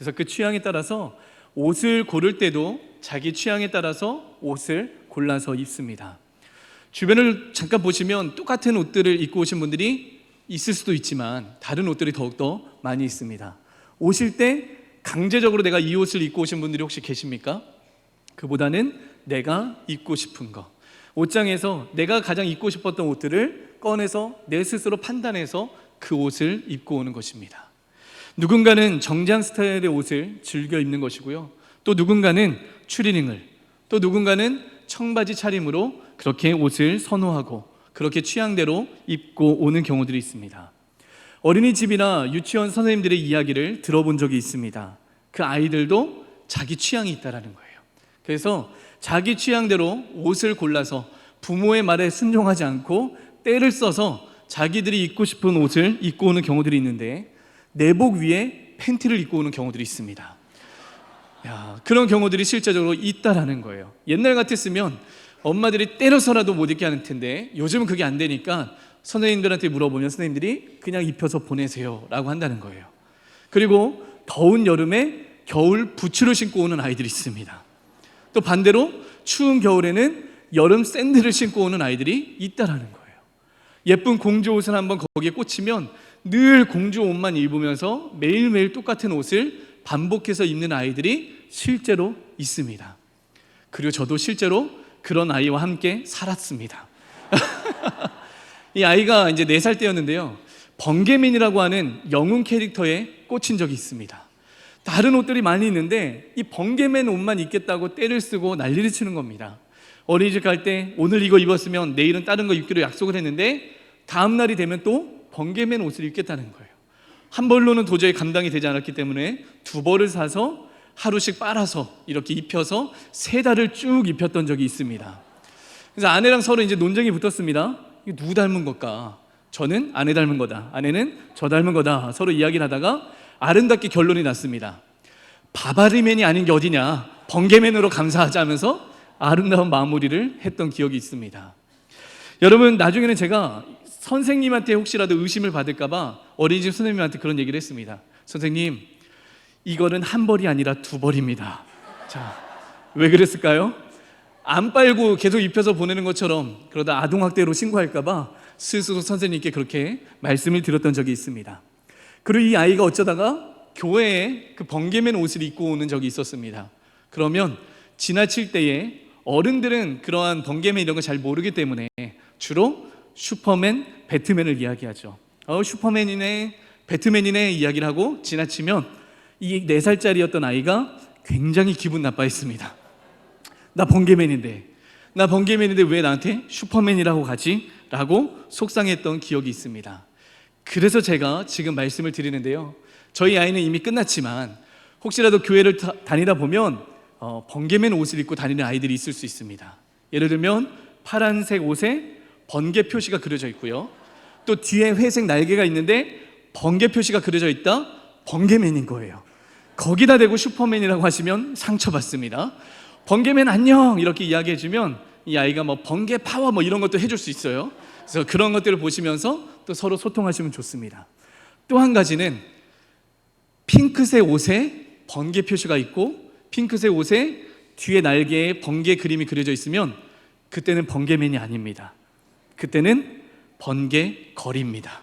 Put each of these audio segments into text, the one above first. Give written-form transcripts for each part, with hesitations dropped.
그래서 그 취향에 따라서 옷을 고를 때도 자기 취향에 따라서 옷을 골라서 입습니다. 주변을 잠깐 보시면 똑같은 옷들을 입고 오신 분들이 있을 수도 있지만 다른 옷들이 더욱더 많이 있습니다. 오실 때 강제적으로 내가 이 옷을 입고 오신 분들이 혹시 계십니까? 그보다는 내가 입고 싶은 거, 옷장에서 내가 가장 입고 싶었던 옷들을 꺼내서 내 스스로 판단해서 그 옷을 입고 오는 것입니다. 누군가는 정장 스타일의 옷을 즐겨 입는 것이고요, 또 누군가는 추리닝을, 또 누군가는 청바지 차림으로 그렇게 옷을 선호하고 그렇게 취향대로 입고 오는 경우들이 있습니다. 어린이집이나 유치원 선생님들의 이야기를 들어본 적이 있습니다. 그 아이들도 자기 취향이 있다는 거예요. 그래서 자기 취향대로 옷을 골라서 부모의 말에 순종하지 않고 때를 써서 자기들이 입고 싶은 옷을 입고 오는 경우들이 있는데, 내복 위에 팬티를 입고 오는 경우들이 있습니다. 그런 경우들이 실제적으로 있다라는 거예요. 옛날 같았으면 엄마들이 때려서라도 못 입게 하는 텐데 요즘은 그게 안 되니까 선생님들한테 물어보면 선생님들이 그냥 입혀서 보내세요 라고 한다는 거예요. 그리고 더운 여름에 겨울 부츠를 신고 오는 아이들이 있습니다. 또 반대로 추운 겨울에는 여름 샌들을 신고 오는 아이들이 있다라는 거예요. 예쁜 공주 옷을 한번 거기에 꽂히면 늘 공주 옷만 입으면서 매일매일 똑같은 옷을 반복해서 입는 아이들이 실제로 있습니다. 그리고 저도 실제로 그런 아이와 함께 살았습니다. 이 아이가 이제 4살 때였는데요, 번개맨이라고 하는 영웅 캐릭터에 꽂힌 적이 있습니다. 다른 옷들이 많이 있는데 이 번개맨 옷만 입겠다고 떼를 쓰고 난리를 치는 겁니다. 어린이집 갈 때 오늘 이거 입었으면 내일은 다른 거 입기로 약속을 했는데 다음 날이 되면 또 번개맨 옷을 입겠다는 거예요. 한 벌로는 도저히 감당이 되지 않았기 때문에 2벌을 사서 하루씩 빨아서 이렇게 입혀서 3달을 쭉 입혔던 적이 있습니다. 그래서 아내랑 서로 이제 논쟁이 붙었습니다. 이게 누구 닮은 걸까? 저는 아내 닮은 거다, 아내는 저 닮은 거다. 서로 이야기를 하다가 아름답게 결론이 났습니다. 바바리맨이 아닌 게 어디냐, 번개맨으로 감사하자면서 아름다운 마무리를 했던 기억이 있습니다. 여러분, 나중에는 제가 선생님한테 혹시라도 의심을 받을까봐 어린이집 선생님한테 그런 얘기를 했습니다. 선생님, 이거는 한 벌이 아니라 2벌입니다. 자, 왜 그랬을까요? 안 빨고 계속 입혀서 보내는 것처럼 그러다 아동학대로 신고할까봐 스스로 선생님께 그렇게 말씀을 드렸던 적이 있습니다. 그리고 이 아이가 어쩌다가 교회에 그 번개맨 옷을 입고 오는 적이 있었습니다. 그러면 지나칠 때에 어른들은 그러한 번개맨 이런 거 잘 모르기 때문에 주로 슈퍼맨, 배트맨을 이야기하죠. 슈퍼맨이네, 배트맨이네 이야기를 하고 지나치면 이 4살짜리였던 아이가 굉장히 기분 나빠했습니다. 나 번개맨인데 왜 나한테 슈퍼맨이라고 가지? 라고 속상했던 기억이 있습니다. 그래서 제가 지금 말씀을 드리는데요, 저희 아이는 이미 끝났지만 혹시라도 교회를 다니다 보면 번개맨 옷을 입고 다니는 아이들이 있을 수 있습니다. 예를 들면 파란색 옷에 번개 표시가 그려져 있고요, 또 뒤에 회색 날개가 있는데 번개 표시가 그려져 있다? 번개맨인 거예요. 거기다 대고 슈퍼맨이라고 하시면 상처받습니다. 번개맨 안녕 이렇게 이야기해주면 이 아이가 뭐 번개 파워 뭐 이런 것도 해줄 수 있어요. 그래서 그런 것들을 보시면서 또 서로 소통하시면 좋습니다. 또 한 가지는 핑크색 옷에 번개 표시가 있고 핑크색 옷에 뒤에 날개에 번개 그림이 그려져 있으면 그때는 번개맨이 아닙니다. 그때는 번개걸입니다.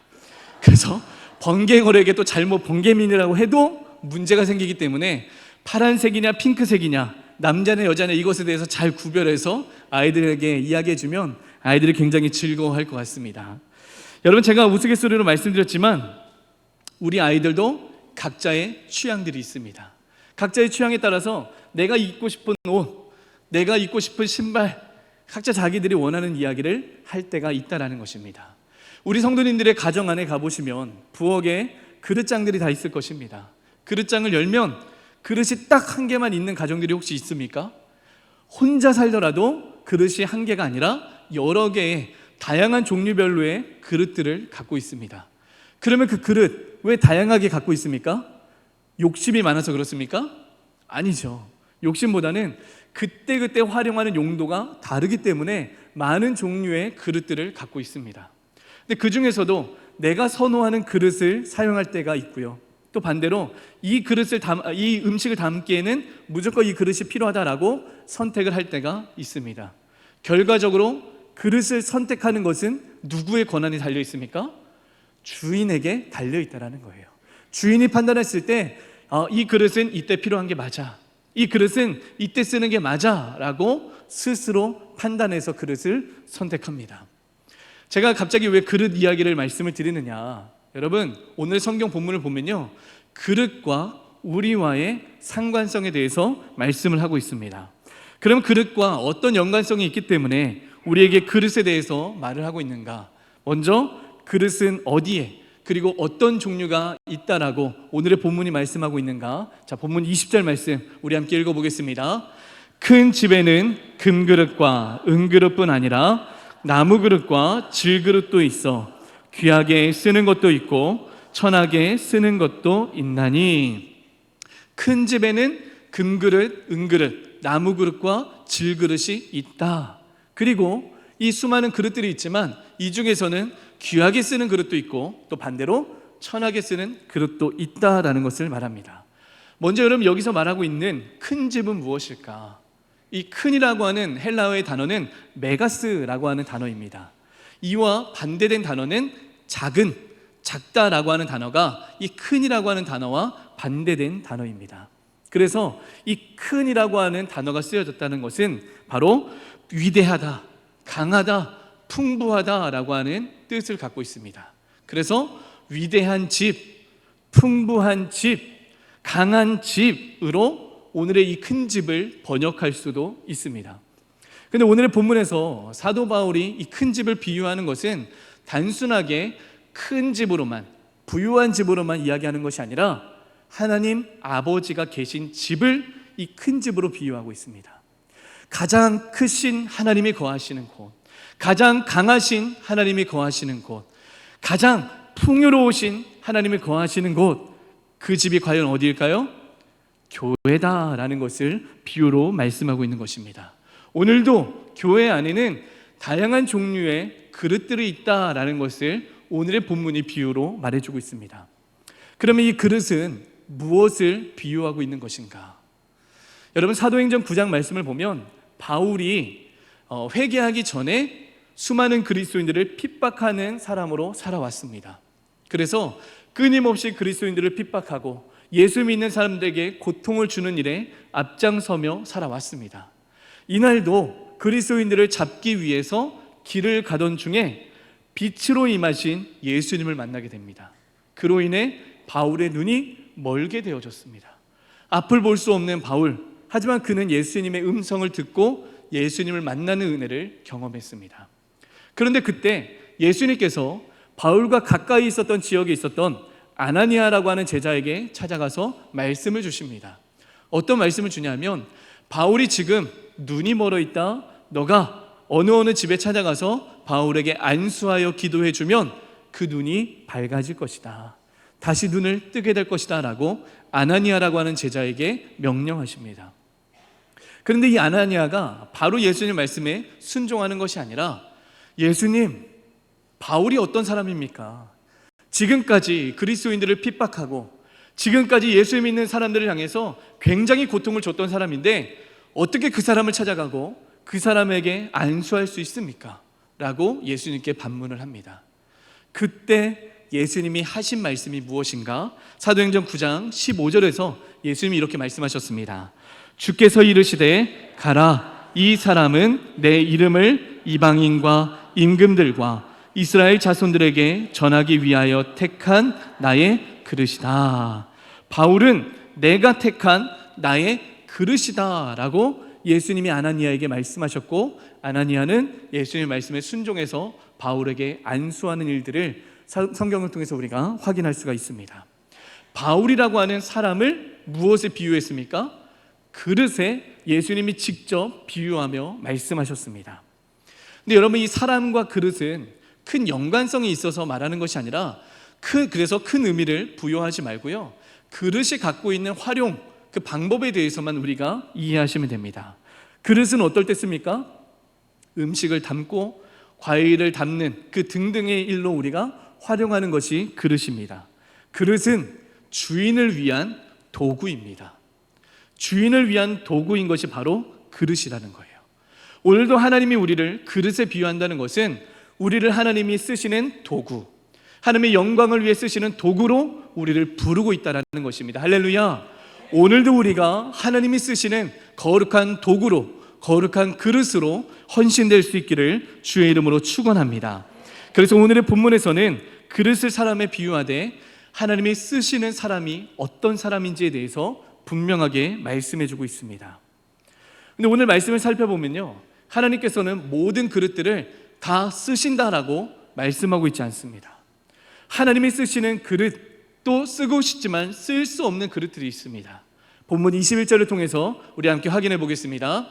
그래서 번개걸에게 또 잘못 번개맨이라고 해도 문제가 생기기 때문에 파란색이냐 핑크색이냐, 남자냐 여자냐 이것에 대해서 잘 구별해서 아이들에게 이야기해주면 아이들이 굉장히 즐거워할 것 같습니다. 여러분, 제가 우스갯소리로 말씀드렸지만 우리 아이들도 각자의 취향들이 있습니다. 각자의 취향에 따라서 내가 입고 싶은 옷, 내가 입고 싶은 신발, 각자 자기들이 원하는 이야기를 할 때가 있다라는 것입니다. 우리 성도님들의 가정 안에 가보시면 부엌에 그릇장들이 다 있을 것입니다. 그릇장을 열면 그릇이 딱 1개만 있는 가정들이 혹시 있습니까? 혼자 살더라도 그릇이 1개가 아니라 여러 개의 다양한 종류별로의 그릇들을 갖고 있습니다. 그러면 그 그릇 왜 다양하게 갖고 있습니까? 욕심이 많아서 그렇습니까? 아니죠. 욕심보다는 그때그때 활용하는 용도가 다르기 때문에 많은 종류의 그릇들을 갖고 있습니다. 근데 그 중에서도 내가 선호하는 그릇을 사용할 때가 있고요, 또 반대로 이 음식을 담기에는 무조건 이 그릇이 필요하다라고 선택을 할 때가 있습니다. 결과적으로 그릇을 선택하는 것은 누구의 권한이 달려 있습니까? 주인에게 달려 있다라는 거예요. 주인이 판단했을 때 이 그릇은 이때 필요한 게 맞아, 이 그릇은 이때 쓰는 게 맞아 라고 스스로 판단해서 그릇을 선택합니다. 제가 갑자기 왜 그릇 이야기를 말씀을 드리느냐, 여러분 오늘 성경 본문을 보면요, 그릇과 우리와의 상관성에 대해서 말씀을 하고 있습니다. 그럼 그릇과 어떤 연관성이 있기 때문에 우리에게 그릇에 대해서 말을 하고 있는가? 먼저 그릇은 어디에 그리고 어떤 종류가 있다라고 오늘의 본문이 말씀하고 있는가? 자, 본문 20절 말씀 우리 함께 읽어보겠습니다. 큰 집에는 금그릇과 은그릇뿐 아니라 나무그릇과 질그릇도 있어 귀하게 쓰는 것도 있고 천하게 쓰는 것도 있나니. 큰 집에는 금그릇, 은그릇, 나무그릇과 질그릇이 있다. 그리고 이 수많은 그릇들이 있지만 이 중에서는 귀하게 쓰는 그릇도 있고 또 반대로 천하게 쓰는 그릇도 있다라는 것을 말합니다. 먼저 여러분 여기서 말하고 있는 큰 집은 무엇일까? 이 큰이라고 하는 헬라어의 단어는 메가스라고 하는 단어입니다. 이와 반대된 단어는 작은, 작다라고 하는 단어가 이 큰이라고 하는 단어와 반대된 단어입니다. 그래서 이 큰이라고 하는 단어가 쓰여졌다는 것은 바로 위대하다, 강하다, 풍부하다라고 하는 뜻을 갖고 있습니다. 그래서 위대한 집, 풍부한 집, 강한 집으로 오늘의 이 큰 집을 번역할 수도 있습니다. 그런데 오늘의 본문에서 사도 바울이 이 큰 집을 비유하는 것은 단순하게 큰 집으로만, 부유한 집으로만 이야기하는 것이 아니라 하나님 아버지가 계신 집을 이 큰 집으로 비유하고 있습니다. 가장 크신 하나님이 거하시는 곳, 가장 강하신 하나님이 거하시는 곳, 가장 풍요로우신 하나님이 거하시는 곳, 그 집이 과연 어디일까요? 교회다라는 것을 비유로 말씀하고 있는 것입니다. 오늘도 교회 안에는 다양한 종류의 그릇들이 있다라는 것을 오늘의 본문이 비유로 말해주고 있습니다. 그러면 이 그릇은 무엇을 비유하고 있는 것인가? 여러분 사도행전 9장 말씀을 보면 바울이 회개하기 전에 수많은 그리스도인들을 핍박하는 사람으로 살아왔습니다. 그래서 끊임없이 그리스도인들을 핍박하고 예수 믿는 사람들에게 고통을 주는 일에 앞장서며 살아왔습니다. 이날도 그리스도인들을 잡기 위해서 길을 가던 중에 빛으로 임하신 예수님을 만나게 됩니다. 그로 인해 바울의 눈이 멀게 되어졌습니다. 앞을 볼 수 없는 바울, 하지만 그는 예수님의 음성을 듣고 예수님을 만나는 은혜를 경험했습니다. 그런데 그때 예수님께서 바울과 가까이 있었던 지역에 있었던 아나니아라고 하는 제자에게 찾아가서 말씀을 주십니다. 어떤 말씀을 주냐면 바울이 지금 눈이 멀어 있다. 너가 어느 집에 찾아가서 바울에게 안수하여 기도해 주면 그 눈이 밝아질 것이다. 다시 눈을 뜨게 될 것이다 라고 아나니아라고 하는 제자에게 명령하십니다. 그런데 이 아나니아가 바로 예수님 말씀에 순종하는 것이 아니라 예수님, 바울이 어떤 사람입니까? 지금까지 그리스도인들을 핍박하고 지금까지 예수 믿는 사람들을 향해서 굉장히 고통을 줬던 사람인데 어떻게 그 사람을 찾아가고 그 사람에게 안수할 수 있습니까? 라고 예수님께 반문을 합니다. 그때 예수님이 하신 말씀이 무엇인가? 사도행전 9장 15절에서 예수님이 이렇게 말씀하셨습니다. 주께서 이르시되 가라, 이 사람은 내 이름을 이방인과 임금들과 이스라엘 자손들에게 전하기 위하여 택한 나의 그릇이다. 바울은 내가 택한 나의 그릇이다 라고 예수님이 아나니아에게 말씀하셨고, 아나니아는 예수님의 말씀에 순종해서 바울에게 안수하는 일들을 성경을 통해서 우리가 확인할 수가 있습니다. 바울이라고 하는 사람을 무엇에 비유했습니까? 그릇에 예수님이 직접 비유하며 말씀하셨습니다. 근데 여러분, 이 사람과 그릇은 큰 연관성이 있어서 말하는 것이 아니라 그래서 큰 의미를 부여하지 말고요, 그릇이 갖고 있는 활용, 그 방법에 대해서만 우리가 이해하시면 됩니다. 그릇은 어떨 때 씁니까? 음식을 담고 과일을 담는 그 등등의 일로 우리가 활용하는 것이 그릇입니다. 그릇은 주인을 위한 도구입니다. 주인을 위한 도구인 것이 바로 그릇이라는 거예요. 오늘도 하나님이 우리를 그릇에 비유한다는 것은 우리를 하나님이 쓰시는 도구, 하나님의 영광을 위해 쓰시는 도구로 우리를 부르고 있다는 것입니다. 할렐루야. 오늘도 우리가 하나님이 쓰시는 거룩한 도구로, 거룩한 그릇으로 헌신될 수 있기를 주의 이름으로 축원합니다. 그래서 오늘의 본문에서는 그릇을 사람에 비유하되 하나님이 쓰시는 사람이 어떤 사람인지에 대해서 분명하게 말씀해주고 있습니다. 근데 오늘 말씀을 살펴보면요, 하나님께서는 모든 그릇들을 다 쓰신다라고 말씀하고 있지 않습니다. 하나님이 쓰시는 그릇도 쓰고 싶지만 쓸 수 없는 그릇들이 있습니다. 본문 21절을 통해서 우리 함께 확인해 보겠습니다.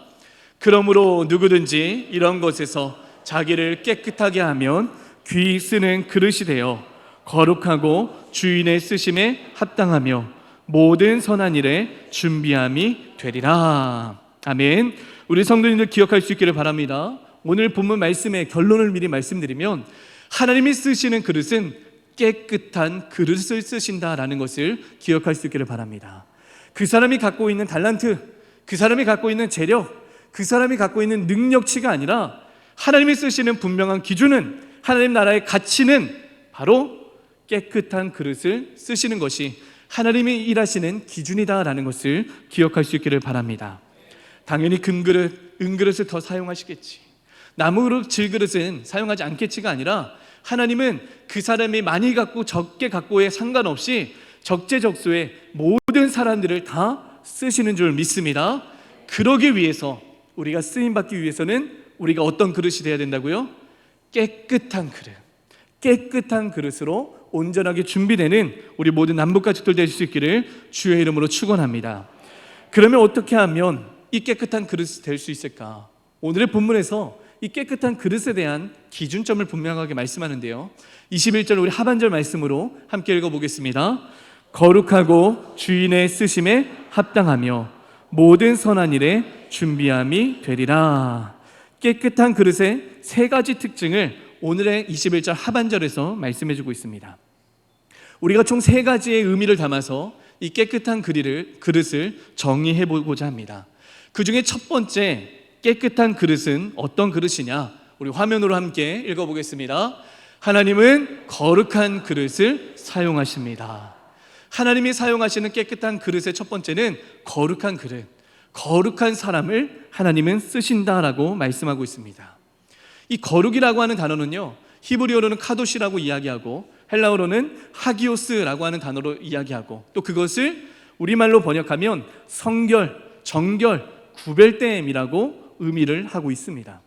그러므로 누구든지 이런 것에서 자기를 깨끗하게 하면 귀 쓰는 그릇이 되어 거룩하고 주인의 쓰심에 합당하며 모든 선한 일에 준비함이 되리라. 아멘. 우리 성도님들 기억할 수 있기를 바랍니다. 오늘 본문 말씀의 결론을 미리 말씀드리면 하나님이 쓰시는 그릇은 깨끗한 그릇을 쓰신다라는 것을 기억할 수 있기를 바랍니다. 그 사람이 갖고 있는 달란트, 그 사람이 갖고 있는 재력, 그 사람이 갖고 있는 능력치가 아니라 하나님이 쓰시는 분명한 기준은, 하나님 나라의 가치는 바로 깨끗한 그릇을 쓰시는 것이 하나님이 일하시는 기준이다라는 것을 기억할 수 있기를 바랍니다. 당연히 금그릇, 은그릇을 더 사용하시겠지, 나무그릇, 질그릇은 사용하지 않겠지가 아니라 하나님은 그 사람이 많이 갖고 적게 갖고에 상관없이 적재적소에 모든 사람들을 다 쓰시는 줄 믿습니다. 그러기 위해서, 우리가 쓰임받기 위해서는 우리가 어떤 그릇이 되어야 된다고요? 깨끗한 그릇, 깨끗한 그릇으로 온전하게 준비되는 우리 모든 남북가족들 될 수 있기를 주의 이름으로 축원합니다. 그러면 어떻게 하면 이 깨끗한 그릇이 될 수 있을까? 오늘의 본문에서 이 깨끗한 그릇에 대한 기준점을 분명하게 말씀하는데요, 21절 우리 하반절 말씀으로 함께 읽어보겠습니다. 거룩하고 주인의 쓰심에 합당하며 모든 선한 일에 준비함이 되리라. 깨끗한 그릇의 세 가지 특징을 오늘의 21절 하반절에서 말씀해주고 있습니다. 우리가 총 세 가지의 의미를 담아서 이 깨끗한 그릇을 정의해보고자 합니다. 그 중에 첫 번째 깨끗한 그릇은 어떤 그릇이냐? 우리 화면으로 함께 읽어보겠습니다. 하나님은 거룩한 그릇을 사용하십니다. 하나님이 사용하시는 깨끗한 그릇의 첫 번째는 거룩한 그릇, 거룩한 사람을 하나님은 쓰신다라고 말씀하고 있습니다. 이 거룩이라고 하는 단어는요, 히브리어로는 카도시라고 이야기하고 헬라어로는 하기오스라고 하는 단어로 이야기하고, 또 그것을 우리말로 번역하면 성결, 정결, 구별됨이라고 의미를 하고 있습니다.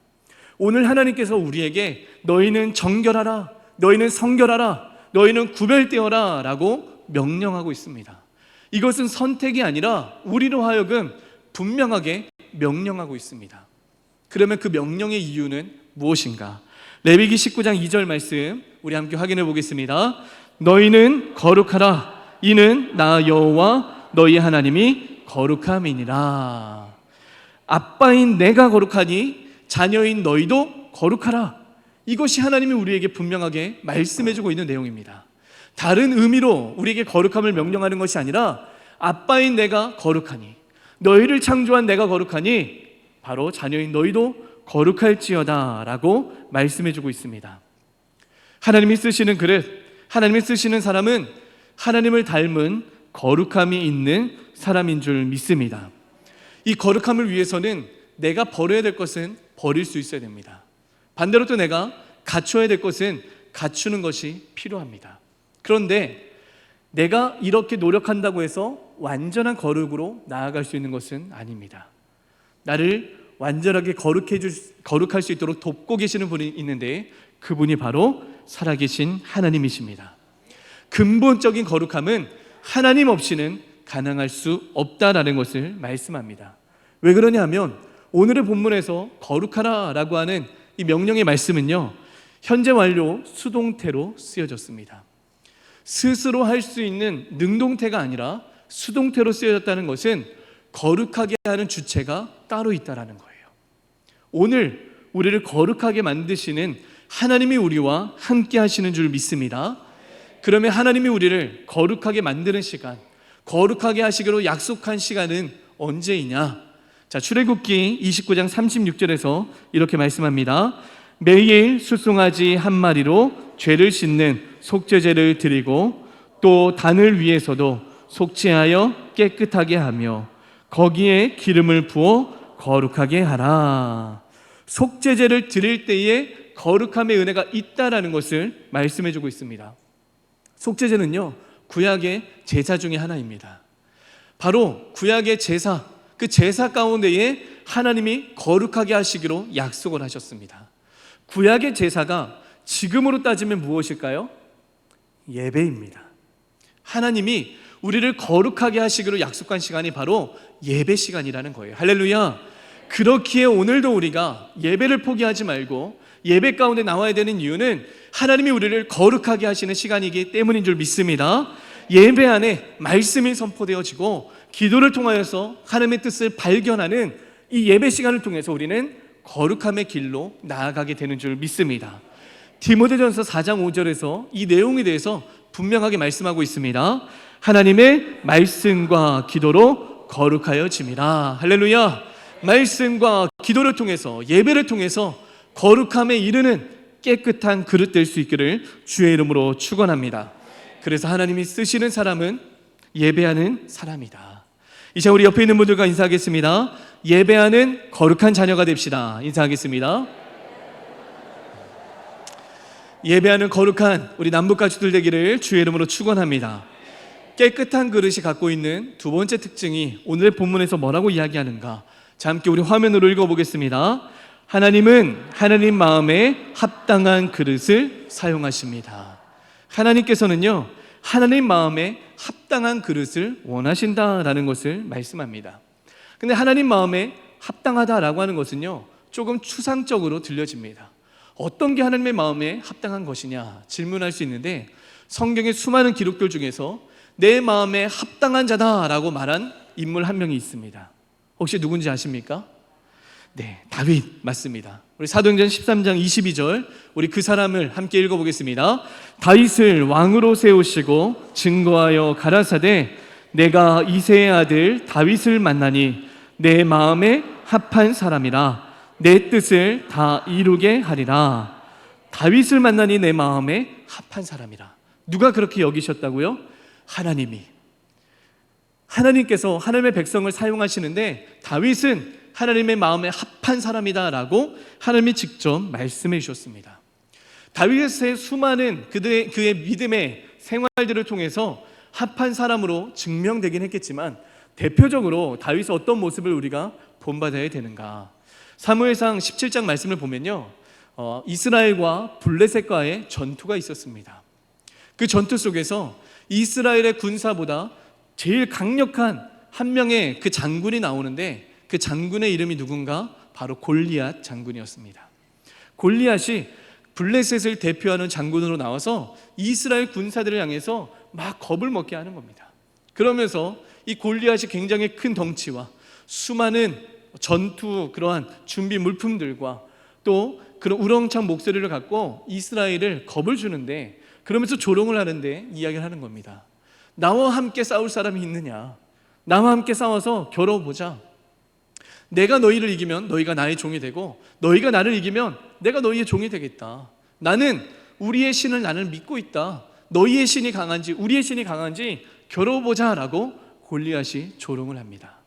오늘 하나님께서 우리에게 너희는 정결하라, 너희는 성결하라, 너희는 구별되어라 라고 명령하고 있습니다. 이것은 선택이 아니라 우리로 하여금 분명하게 명령하고 있습니다. 그러면 그 명령의 이유는 무엇인가? 레위기 19장 2절 말씀 우리 함께 확인해 보겠습니다. 너희는 거룩하라, 이는 나 여호와 너희 하나님이 거룩함이니라. 아빠인 내가 거룩하니 자녀인 너희도 거룩하라. 이것이 하나님이 우리에게 분명하게 말씀해주고 있는 내용입니다. 다른 의미로 우리에게 거룩함을 명령하는 것이 아니라 아빠인 내가 거룩하니, 너희를 창조한 내가 거룩하니 바로 자녀인 너희도 거룩할지어다 라고 말씀해주고 있습니다. 하나님이 쓰시는 그릇, 하나님이 쓰시는 사람은 하나님을 닮은 거룩함이 있는 사람인 줄 믿습니다. 이 거룩함을 위해서는 내가 버려야 될 것은 버릴 수 있어야 됩니다. 반대로 또 내가 갖춰야 될 것은 갖추는 것이 필요합니다. 그런데 내가 이렇게 노력한다고 해서 완전한 거룩으로 나아갈 수 있는 것은 아닙니다. 나를 완전하게 거룩할 수 있도록 돕고 계시는 분이 있는데 그분이 바로 살아계신 하나님이십니다. 근본적인 거룩함은 하나님 없이는 가능할 수 없다라는 것을 말씀합니다. 왜 그러냐 하면 오늘의 본문에서 거룩하라라고 하는 이 명령의 말씀은요, 현재 완료 수동태로 쓰여졌습니다. 스스로 할 수 있는 능동태가 아니라 수동태로 쓰여졌다는 것은 거룩하게 하는 주체가 따로 있다는 거예요. 오늘 우리를 거룩하게 만드시는 하나님이 우리와 함께 하시는 줄 믿습니다. 그러면 하나님이 우리를 거룩하게 만드는 시간, 거룩하게 하시기로 약속한 시간은 언제이냐? 자, 출애굽기 29장 36절에서 이렇게 말씀합니다. 매일 수송아지 한 마리로 죄를 씻는 속죄제를 드리고 또 단을 위해서도 속죄하여 깨끗하게 하며 거기에 기름을 부어 거룩하게 하라. 속죄제를 드릴 때에 거룩함의 은혜가 있다라는 것을 말씀해 주고 있습니다. 속죄제는요, 구약의 제사 중에 하나입니다. 바로 구약의 제사, 그 제사 가운데에 하나님이 거룩하게 하시기로 약속을 하셨습니다. 구약의 제사가 지금으로 따지면 무엇일까요? 예배입니다. 하나님이 우리를 거룩하게 하시기로 약속한 시간이 바로 예배 시간이라는 거예요. 할렐루야. 그렇기에 오늘도 우리가 예배를 포기하지 말고 예배 가운데 나와야 되는 이유는 하나님이 우리를 거룩하게 하시는 시간이기 때문인 줄 믿습니다. 예배 안에 말씀이 선포되어지고 기도를 통하여서 하나님의 뜻을 발견하는 이 예배 시간을 통해서 우리는 거룩함의 길로 나아가게 되는 줄 믿습니다. 디모데전서 4장 5절에서 이 내용에 대해서 분명하게 말씀하고 있습니다. 하나님의 말씀과 기도로 거룩하여짐이라. 할렐루야. 말씀과 기도를 통해서, 예배를 통해서 거룩함에 이르는 깨끗한 그릇 될 수 있기를 주의 이름으로 축원합니다. 그래서 하나님이 쓰시는 사람은 예배하는 사람이다. 이제 우리 옆에 있는 분들과 인사하겠습니다. 예배하는 거룩한 자녀가 됩시다. 인사하겠습니다. 예배하는 거룩한 우리 남북가족들 되기를 주의 이름으로 축원합니다. 깨끗한 그릇이 갖고 있는 두 번째 특징이 오늘 본문에서 뭐라고 이야기하는가? 자, 함께 우리 화면으로 읽어보겠습니다. 하나님은 하나님 마음에 합당한 그릇을 사용하십니다. 하나님께서는요, 하나님 마음에 합당한 그릇을 원하신다라는 것을 말씀합니다. 근데 하나님 마음에 합당하다라고 하는 것은요, 조금 추상적으로 들려집니다. 어떤 게 하나님의 마음에 합당한 것이냐 질문할 수 있는데, 성경의 수많은 기록들 중에서 내 마음에 합당한 자다라고 말한 인물 한 명이 있습니다. 혹시 누군지 아십니까? 네, 다윗 맞습니다. 우리 사도행전 13장 22절, 우리 그 사람을 함께 읽어보겠습니다. 다윗을 왕으로 세우시고 증거하여 가라사대 내가 이새의 아들 다윗을 만나니 내 마음에 합한 사람이라 내 뜻을 다 이루게 하리라. 다윗을 만나니 내 마음에 합한 사람이라. 누가 그렇게 여기셨다고요? 하나님이. 하나님께서 하나님의 백성을 사용하시는데 다윗은 하나님의 마음에 합한 사람이다라고 하나님이 직접 말씀해 주셨습니다. 다윗의 수많은 그의 믿음의 생활들을 통해서 합한 사람으로 증명되긴 했겠지만, 대표적으로 다윗의 어떤 모습을 우리가 본받아야 되는가? 사무엘상 17장 말씀을 보면요, 이스라엘과 블레셋과의 전투가 있었습니다. 그 전투 속에서 이스라엘의 군사보다 제일 강력한 한 명의 그 장군이 나오는데, 그 장군의 이름이 누군가? 바로 골리앗 장군이었습니다. 골리앗이 블레셋을 대표하는 장군으로 나와서 이스라엘 군사들을 향해서 막 겁을 먹게 하는 겁니다. 그러면서 이 골리앗이 굉장히 큰 덩치와 수많은 전투 그러한 준비 물품들과 또 그런 우렁찬 목소리를 갖고 이스라엘을 겁을 주는데, 그러면서 조롱을 하는데 이야기를 하는 겁니다. 나와 함께 싸울 사람이 있느냐? 나와 함께 싸워서 겨뤄보자. 내가 너희를 이기면 너희가 나의 종이 되고, 너희가 나를 이기면 내가 너희의 종이 되겠다. 나는 우리의 신을 나는 믿고 있다. 너희의 신이 강한지 우리의 신이 강한지 겨뤄보자라고 골리앗이 조롱을 합니다.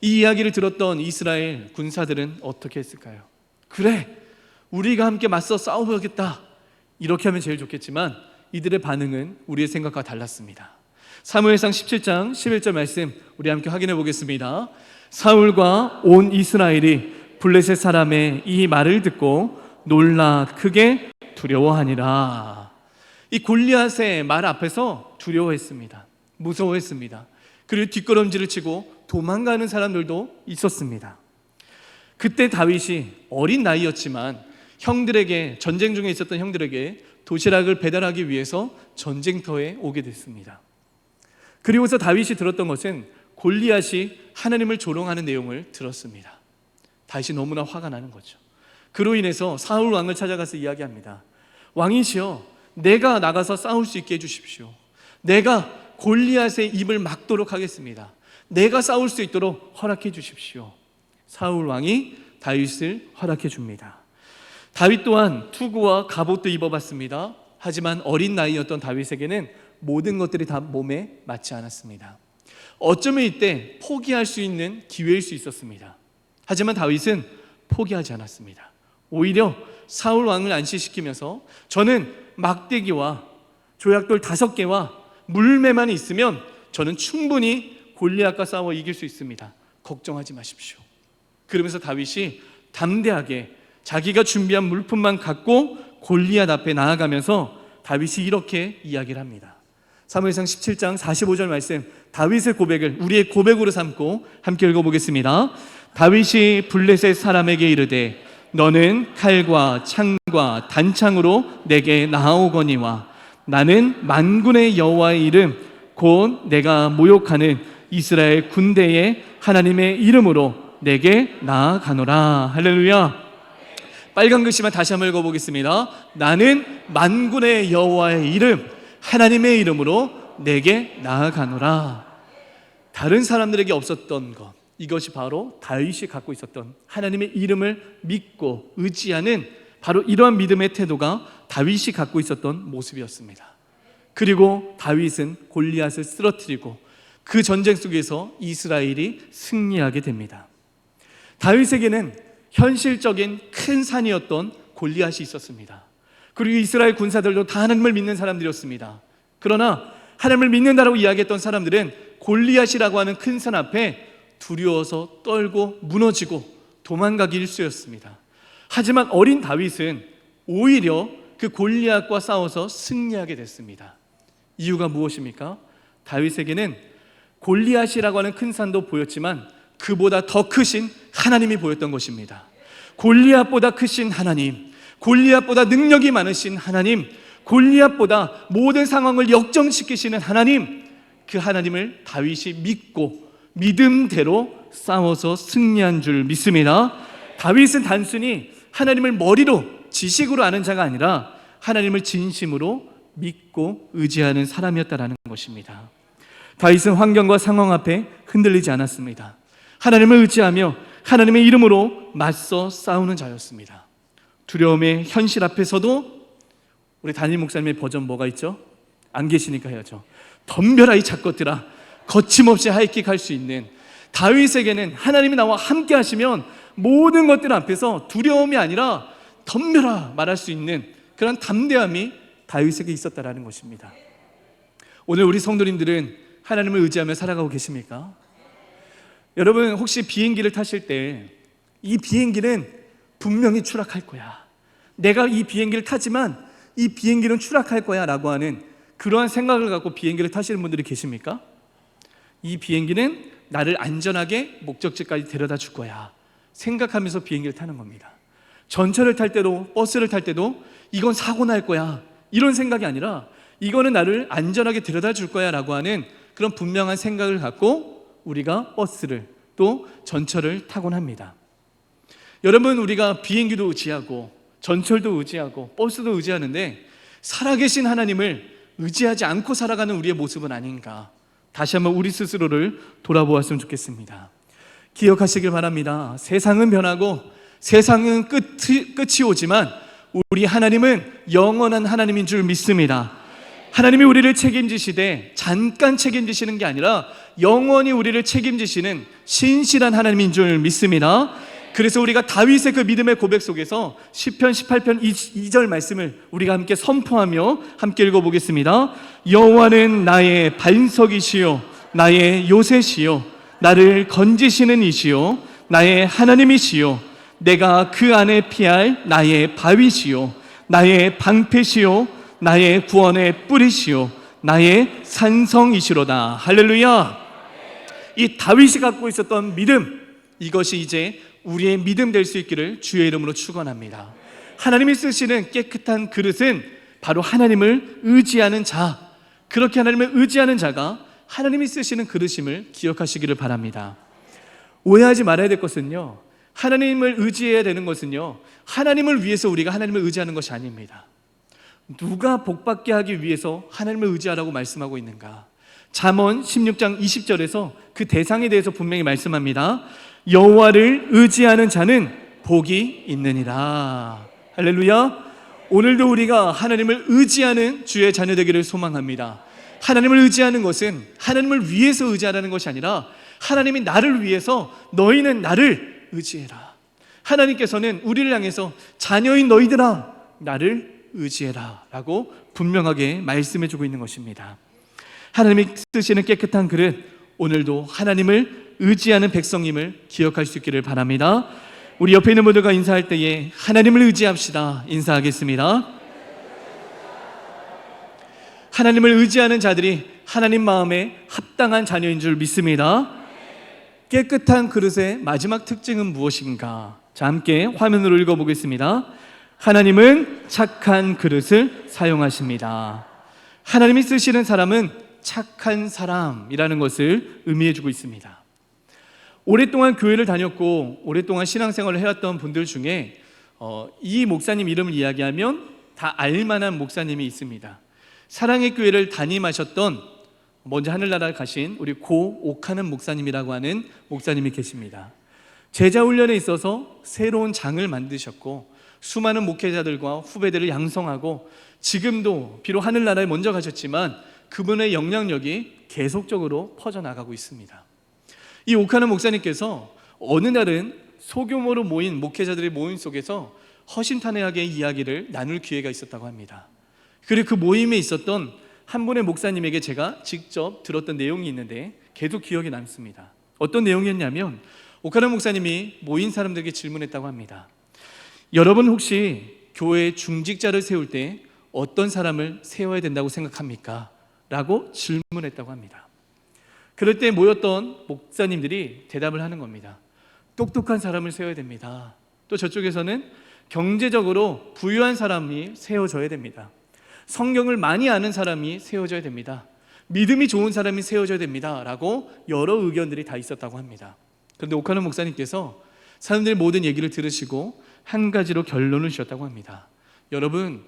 이 이야기를 들었던 이스라엘 군사들은 어떻게 했을까요? 그래, 우리가 함께 맞서 싸워보겠다, 이렇게 하면 제일 좋겠지만 이들의 반응은 우리의 생각과 달랐습니다. 사무엘상 17장 11절 말씀 우리 함께 확인해 보겠습니다. 사울과 온 이스라엘이 블레셋 사람의 이 말을 듣고 놀라 크게 두려워하니라. 이 골리앗의 말 앞에서 두려워했습니다. 무서워했습니다. 그리고 뒷걸음질을 치고 도망가는 사람들도 있었습니다. 그때 다윗이 어린 나이였지만 형들에게, 전쟁 중에 있었던 형들에게 도시락을 배달하기 위해서 전쟁터에 오게 됐습니다. 그리고서 다윗이 들었던 것은 골리앗이 하나님을 조롱하는 내용을 들었습니다. 다윗이 너무나 화가 나는 거죠. 그로 인해서 사울 왕을 찾아가서 이야기합니다. 왕이시여, 내가 나가서 싸울 수 있게 해주십시오. 내가 골리앗의 입을 막도록 하겠습니다. 내가 싸울 수 있도록 허락해 주십시오. 사울 왕이 다윗을 허락해 줍니다. 다윗 또한 투구와 갑옷도 입어봤습니다. 하지만 어린 나이였던 다윗에게는 모든 것들이 다 몸에 맞지 않았습니다. 어쩌면 이때 포기할 수 있는 기회일 수 있었습니다. 하지만 다윗은 포기하지 않았습니다. 오히려 사울 왕을 안시시키면서 저는 막대기와 조약돌 5개와 물매만 있으면 저는 충분히 골리앗과 싸워 이길 수 있습니다. 걱정하지 마십시오. 그러면서 다윗이 담대하게 자기가 준비한 물품만 갖고 골리앗 앞에 나아가면서 다윗이 이렇게 이야기를 합니다. 사무엘상 17장 45절 말씀, 다윗의 고백을 우리의 고백으로 삼고 함께 읽어보겠습니다. 다윗이 블레셋 사람에게 이르되 너는 칼과 창과 단창으로 내게 나아오거니와 나는 만군의 여호와의 이름 곧 내가 모욕하는 이스라엘 군대의 하나님의 이름으로 내게 나아가노라. 할렐루야. 빨간 글씨만 다시 한번 읽어보겠습니다. 나는 만군의 여호와의 이름 하나님의 이름으로 내게 나아가노라. 다른 사람들에게 없었던 것, 이것이 바로 다윗이 갖고 있었던 하나님의 이름을 믿고 의지하는 바로 이러한 믿음의 태도가 다윗이 갖고 있었던 모습이었습니다. 그리고 다윗은 골리앗을 쓰러뜨리고 그 전쟁 속에서 이스라엘이 승리하게 됩니다. 다윗에게는 현실적인 큰 산이었던 골리앗이 있었습니다. 그리고 이스라엘 군사들도 다 하나님을 믿는 사람들이었습니다. 그러나 하나님을 믿는다라고 이야기했던 사람들은 골리앗이라고 하는 큰 산 앞에 두려워서 떨고 무너지고 도망가기 일쑤였습니다. 하지만 어린 다윗은 오히려 그 골리앗과 싸워서 승리하게 됐습니다. 이유가 무엇입니까? 다윗에게는 골리앗이라고 하는 큰 산도 보였지만 그보다 더 크신 하나님이 보였던 것입니다. 골리앗보다 크신 하나님, 골리앗보다 능력이 많으신 하나님, 골리앗보다 모든 상황을 역전시키시는 하나님, 그 하나님을 다윗이 믿고 믿음대로 싸워서 승리한 줄 믿습니다. 다윗은 단순히 하나님을 머리로 지식으로 아는 자가 아니라 하나님을 진심으로 믿고 의지하는 사람이었다라는 것입니다. 다윗은 환경과 상황 앞에 흔들리지 않았습니다. 하나님을 의지하며 하나님의 이름으로 맞서 싸우는 자였습니다. 두려움의 현실 앞에서도 우리 담임 목사님의 버전 뭐가 있죠? 안 계시니까 해야죠. 덤벼라 이 작것들아, 거침없이 하이킥할 수 있는 다윗에게는 하나님이 나와 함께 하시면 모든 것들 앞에서 두려움이 아니라 덤벼라 말할 수 있는 그런 담대함이 다윗에게 있었다라는 것입니다. 오늘 우리 성도님들은 하나님을 의지하며 살아가고 계십니까? 여러분 혹시 비행기를 타실 때 이 비행기는 분명히 추락할 거야, 내가 이 비행기를 타지만 이 비행기는 추락할 거야 라고 하는 그러한 생각을 갖고 비행기를 타시는 분들이 계십니까? 이 비행기는 나를 안전하게 목적지까지 데려다 줄 거야 생각하면서 비행기를 타는 겁니다. 전철을 탈 때도 버스를 탈 때도 이건 사고 날 거야 이런 생각이 아니라 이거는 나를 안전하게 데려다 줄 거야 라고 하는 그런 분명한 생각을 갖고 우리가 버스를 또 전철을 타곤 합니다. 여러분 우리가 비행기도 의지하고 전철도 의지하고 버스도 의지하는데 살아계신 하나님을 의지하지 않고 살아가는 우리의 모습은 아닌가, 다시 한번 우리 스스로를 돌아보았으면 좋겠습니다. 기억하시길 바랍니다. 세상은 변하고 세상은 끝이 오지만 우리 하나님은 영원한 하나님인 줄 믿습니다. 하나님이 우리를 책임지시되 잠깐 책임지시는 게 아니라 영원히 우리를 책임지시는 신실한 하나님인 줄 믿습니다. 그래서 우리가 다윗의 그 믿음의 고백 속에서 시편 18편 2절 말씀을 우리가 함께 선포하며 함께 읽어보겠습니다. 여호와는 나의 반석이시요 나의 요새시요 나를 건지시는 이시요 나의 하나님이시요 내가 그 안에 피할 나의 바위시요 나의 방패시요 나의 구원의 뿌리시요 나의 산성이시로다. 할렐루야. 이 다윗이 갖고 있었던 믿음, 이것이 이제 우리의 믿음 될 수 있기를 주의 이름으로 축원합니다. 하나님이 쓰시는 깨끗한 그릇은 바로 하나님을 의지하는 자, 그렇게 하나님을 의지하는 자가 하나님이 쓰시는 그릇임을 기억하시기를 바랍니다. 오해하지 말아야 될 것은요, 하나님을 의지해야 되는 것은요 하나님을 위해서 우리가 하나님을 의지하는 것이 아닙니다. 누가 복받게 하기 위해서 하나님을 의지하라고 말씀하고 있는가? 잠언 16장 20절에서 그 대상에 대해서 분명히 말씀합니다. 여호와를 의지하는 자는 복이 있느니라. 할렐루야. 오늘도 우리가 하나님을 의지하는 주의 자녀 되기를 소망합니다. 하나님을 의지하는 것은 하나님을 위해서 의지하라는 것이 아니라 하나님이 나를 위해서 너희는 나를 의지해라. 하나님께서는 우리를 향해서 자녀인 너희들아 나를 의지해라 라고 분명하게 말씀해 주고 있는 것입니다. 하나님이 쓰시는 깨끗한 그릇, 오늘도 하나님을 의지하는 백성임을 기억할 수 있기를 바랍니다. 우리 옆에 있는 분들과 인사할 때에 하나님을 의지합시다. 인사하겠습니다. 하나님을 의지하는 자들이 하나님 마음에 합당한 자녀인 줄 믿습니다. 깨끗한 그릇의 마지막 특징은 무엇인가? 자, 함께 화면으로 읽어보겠습니다. 하나님은 착한 그릇을 사용하십니다. 하나님이 쓰시는 사람은 착한 사람이라는 것을 의미해주고 있습니다. 오랫동안 교회를 다녔고 오랫동안 신앙생활을 해왔던 분들 중에 이 목사님 이름을 이야기하면 다 알만한 목사님이 있습니다. 사랑의 교회를 담임하셨던 먼저 하늘나라를 가신 우리 고 옥하는 목사님이라고 하는 목사님이 계십니다. 제자훈련에 있어서 새로운 장을 만드셨고 수많은 목회자들과 후배들을 양성하고 지금도 비록 하늘나라에 먼저 가셨지만 그분의 영향력이 계속적으로 퍼져나가고 있습니다. 이 옥하는 목사님께서 어느 날은 소규모로 모인 목회자들의 모임 속에서 허심탄회하게 이야기를 나눌 기회가 있었다고 합니다. 그리고 그 모임에 있었던 한 분의 목사님에게 제가 직접 들었던 내용이 있는데 계속 기억에 남습니다. 어떤 내용이었냐면 옥하는 목사님이 모인 사람들에게 질문했다고 합니다. 여러분 혹시 교회 중직자를 세울 때 어떤 사람을 세워야 된다고 생각합니까? 라고 질문했다고 합니다. 그럴 때 모였던 목사님들이 대답을 하는 겁니다. 똑똑한 사람을 세워야 됩니다. 또 저쪽에서는 경제적으로 부유한 사람이 세워져야 됩니다. 성경을 많이 아는 사람이 세워져야 됩니다. 믿음이 좋은 사람이 세워져야 됩니다. 라고 여러 의견들이 다 있었다고 합니다. 그런데 옥하는 목사님께서 사람들의 모든 얘기를 들으시고 한 가지로 결론을 주셨다고 합니다. 여러분,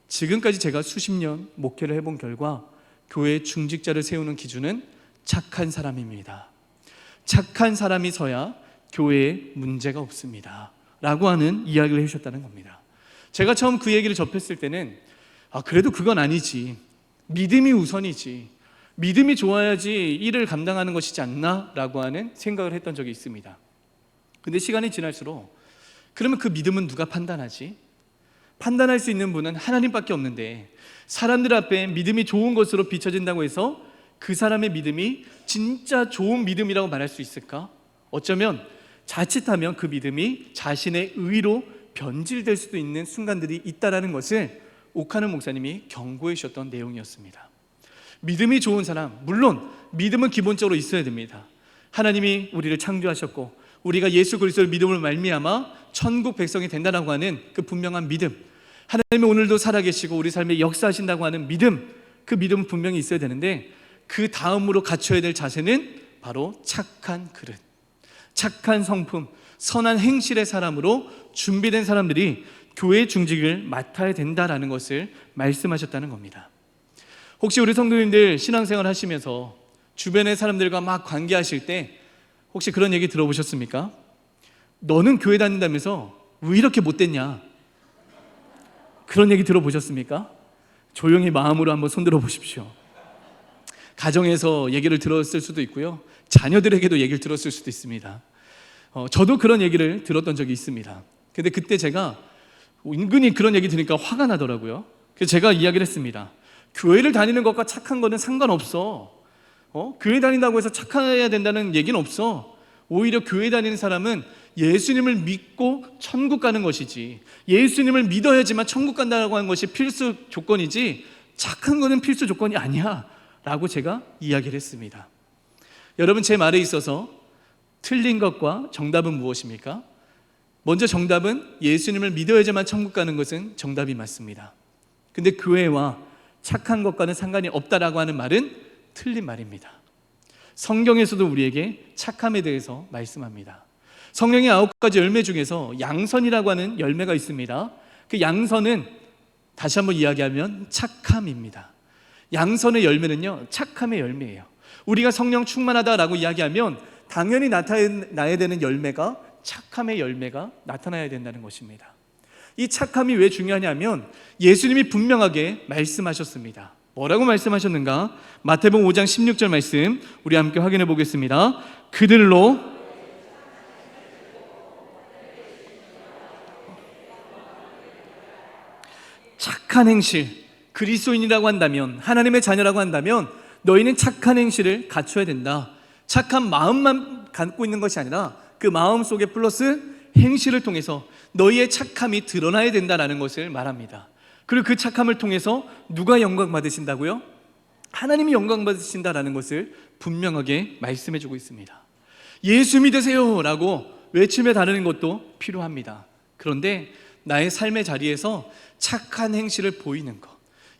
지금까지 제가 수십 년 목회를 해본 결과 교회 중직자를 세우는 기준은 착한 사람입니다. 착한 사람이 서야 교회에 문제가 없습니다. 라고 하는 이야기를 해주셨다는 겁니다. 제가 처음 그 얘기를 접했을 때는 그래도 그건 아니지. 믿음이 우선이지. 믿음이 좋아야지 일을 감당하는 것이지 않나? 라고 하는 생각을 했던 적이 있습니다. 근데 시간이 지날수록 그러면 그 믿음은 누가 판단하지? 판단할 수 있는 분은 하나님밖에 없는데 사람들 앞에 믿음이 좋은 것으로 비춰진다고 해서 그 사람의 믿음이 진짜 좋은 믿음이라고 말할 수 있을까? 어쩌면 자칫하면 그 믿음이 자신의 의로 변질될 수도 있는 순간들이 있다는 것을 옥하는 목사님이 경고해 주셨던 내용이었습니다. 믿음이 좋은 사람, 물론 믿음은 기본적으로 있어야 됩니다. 하나님이 우리를 창조하셨고 우리가 예수 그리스도를 믿음으로 말미암아 천국 백성이 된다라고 하는 그 분명한 믿음, 하나님이 오늘도 살아계시고 우리 삶에 역사하신다고 하는 믿음, 그 믿음은 분명히 있어야 되는데 그 다음으로 갖춰야 될 자세는 바로 착한 그릇, 착한 성품, 선한 행실의 사람으로 준비된 사람들이 교회 중직을 맡아야 된다라는 것을 말씀하셨다는 겁니다. 혹시 우리 성도님들 신앙생활 하시면서 주변의 사람들과 막 관계하실 때 혹시 그런 얘기 들어보셨습니까? 너는 교회 다닌다면서 왜 이렇게 못됐냐? 그런 얘기 들어보셨습니까? 조용히 마음으로 한번 손들어 보십시오. 가정에서 얘기를 들었을 수도 있고요, 자녀들에게도 얘기를 들었을 수도 있습니다. 저도 그런 얘기를 들었던 적이 있습니다. 근데 그때 제가 은근히 그런 얘기 들으니까 화가 나더라고요. 그래서 제가 이야기를 했습니다. 교회를 다니는 것과 착한 거는 상관없어. 교회 다닌다고 해서 착해야 된다는 얘기는 없어. 오히려 교회 다니는 사람은 예수님을 믿고 천국 가는 것이지, 예수님을 믿어야지만 천국 간다고 하는 것이 필수 조건이지 착한 거는 필수 조건이 아니야 라고 제가 이야기를 했습니다. 여러분, 제 말에 있어서 틀린 것과 정답은 무엇입니까? 먼저 정답은 예수님을 믿어야지만 천국 가는 것은 정답이 맞습니다. 근데 교회와 착한 것과는 상관이 없다라고 하는 말은 틀린 말입니다. 성경에서도 우리에게 착함에 대해서 말씀합니다. 성령의 9가지 열매 중에서 양선이라고 하는 열매가 있습니다. 그 양선은 다시 한번 이야기하면 착함입니다. 양선의 열매는요, 착함의 열매예요. 우리가 성령 충만하다라고 이야기하면 당연히 나타나야 되는 열매가 착함의 열매가 나타나야 된다는 것입니다. 이 착함이 왜 중요하냐면 예수님이 분명하게 말씀하셨습니다. 뭐라고 말씀하셨는가? 마태복음 5장 16절 말씀 우리 함께 확인해 보겠습니다. 그들로 착한 행실, 그리스도인이라고 한다면, 하나님의 자녀라고 한다면 너희는 착한 행실을 갖춰야 된다. 착한 마음만 갖고 있는 것이 아니라 그 마음 속에 플러스 행실을 통해서 너희의 착함이 드러나야 된다는 것을 말합니다. 그리고 그 착함을 통해서 누가 영광 받으신다고요? 하나님이 영광 받으신다는 것을 분명하게 말씀해 주고 있습니다. 예수 믿으세요 라고 외치며 다니는 것도 필요합니다. 그런데 나의 삶의 자리에서 착한 행실을 보이는 것,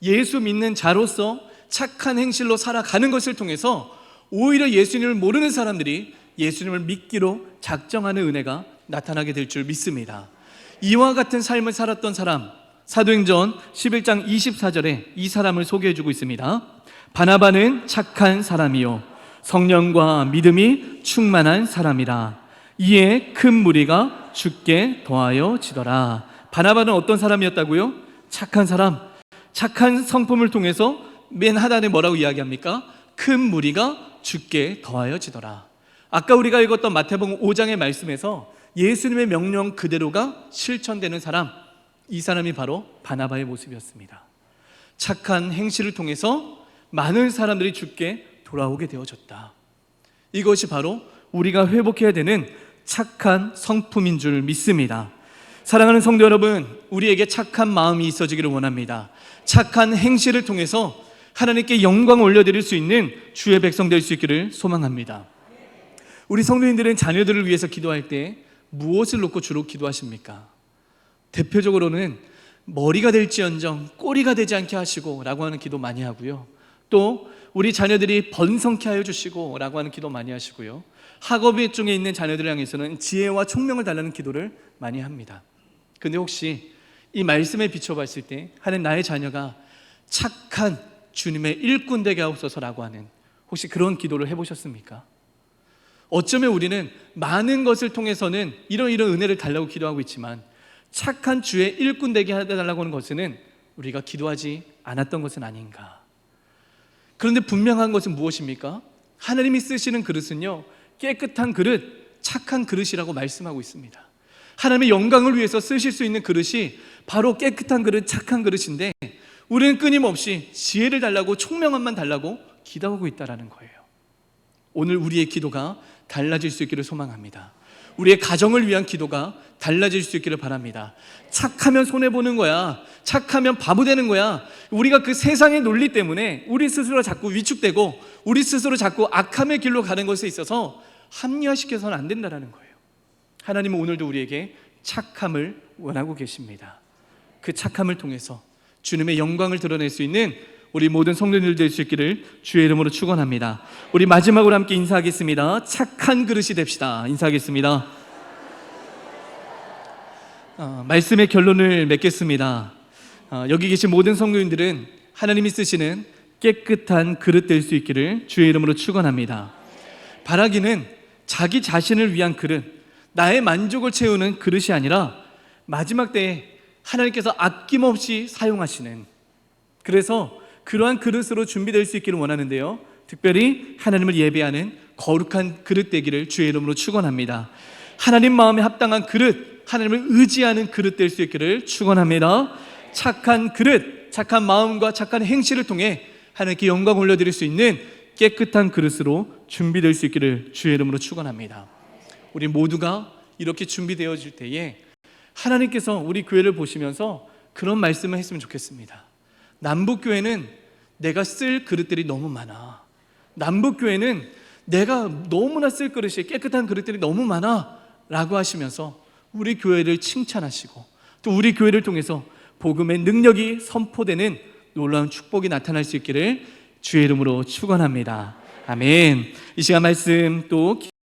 예수 믿는 자로서 착한 행실로 살아가는 것을 통해서 오히려 예수님을 모르는 사람들이 예수님을 믿기로 작정하는 은혜가 나타나게 될 줄 믿습니다. 이와 같은 삶을 살았던 사람, 사도행전 11장 24절에 이 사람을 소개해 주고 있습니다. 바나바는 착한 사람이요 성령과 믿음이 충만한 사람이라. 이에 큰 무리가 주께 더하여 지더라. 바나바는 어떤 사람이었다고요? 착한 사람. 착한 성품을 통해서 맨 하단에 뭐라고 이야기합니까? 큰 무리가 주께 더하여 지더라. 아까 우리가 읽었던 마태복음 5장의 말씀에서 예수님의 명령 그대로가 실천되는 사람, 이 사람이 바로 바나바의 모습이었습니다. 착한 행실을 통해서 많은 사람들이 주께 돌아오게 되어졌다. 이것이 바로 우리가 회복해야 되는 착한 성품인 줄 믿습니다. 사랑하는 성도 여러분, 우리에게 착한 마음이 있어지기를 원합니다. 착한 행실을 통해서 하나님께 영광을 올려드릴 수 있는 주의 백성 될 수 있기를 소망합니다. 우리 성도님들은 자녀들을 위해서 기도할 때 무엇을 놓고 주로 기도하십니까? 대표적으로는 머리가 될지언정 꼬리가 되지 않게 하시고 라고 하는 기도 많이 하고요. 또 우리 자녀들이 번성케 하여 주시고 라고 하는 기도 많이 하시고요. 학업 중에 있는 자녀들을 향해서는 지혜와 총명을 달라는 기도를 많이 합니다. 근데 혹시 이 말씀에 비춰봤을 때 하는 나의 자녀가 착한 주님의 일꾼 되게 하옵소서라고 하는 혹시 그런 기도를 해보셨습니까? 어쩌면 우리는 많은 것을 통해서는 이런 은혜를 달라고 기도하고 있지만 착한 주의 일꾼 되게 해달라고 하는 것은 우리가 기도하지 않았던 것은 아닌가. 그런데 분명한 것은 무엇입니까? 하나님이 쓰시는 그릇은요, 깨끗한 그릇, 착한 그릇이라고 말씀하고 있습니다. 하나님의 영광을 위해서 쓰실 수 있는 그릇이 바로 깨끗한 그릇, 착한 그릇인데 우리는 끊임없이 지혜를 달라고 총명함만 달라고 기도하고 있다는 거예요. 오늘 우리의 기도가 달라질 수 있기를 소망합니다. 우리의 가정을 위한 기도가 달라질 수 있기를 바랍니다. 착하면 손해보는 거야, 착하면 바보 되는 거야, 우리가 그 세상의 논리 때문에 우리 스스로 자꾸 위축되고 우리 스스로 자꾸 악함의 길로 가는 것에 있어서 합리화시켜서는 안 된다는 거예요. 하나님은 오늘도 우리에게 착함을 원하고 계십니다. 그 착함을 통해서 주님의 영광을 드러낼 수 있는 우리 모든 성도님들 될 수 있기를 주의 이름으로 축원합니다. 우리 마지막으로 함께 인사하겠습니다. 착한 그릇이 됩시다. 인사하겠습니다. 말씀의 결론을 맺겠습니다. 여기 계신 모든 성도님들은 하나님이 쓰시는 깨끗한 그릇 될 수 있기를 주의 이름으로 축원합니다. 바라기는 자기 자신을 위한 그릇, 나의 만족을 채우는 그릇이 아니라 마지막 때에 하나님께서 아낌없이 사용하시는, 그래서 그러한 그릇으로 준비될 수 있기를 원하는데요, 특별히 하나님을 예배하는 거룩한 그릇 되기를 주의 이름으로 축원합니다. 하나님 마음에 합당한 그릇, 하나님을 의지하는 그릇 될 수 있기를 축원합니다. 착한 그릇, 착한 마음과 착한 행실을 통해 하나님께 영광 올려드릴 수 있는 깨끗한 그릇으로 준비될 수 있기를 주의 이름으로 축원합니다. 우리 모두가 이렇게 준비되어질 때에 하나님께서 우리 교회를 보시면서 그런 말씀을 했으면 좋겠습니다. 남북교회는 내가 쓸 그릇들이 너무 많아. 남북교회는 내가 너무나 쓸 그릇이, 깨끗한 그릇들이 너무 많아 라고 하시면서 우리 교회를 칭찬하시고 또 우리 교회를 통해서 복음의 능력이 선포되는 놀라운 축복이 나타날 수 있기를 주의 이름으로 축원합니다. 아멘. 이 시간 말씀 또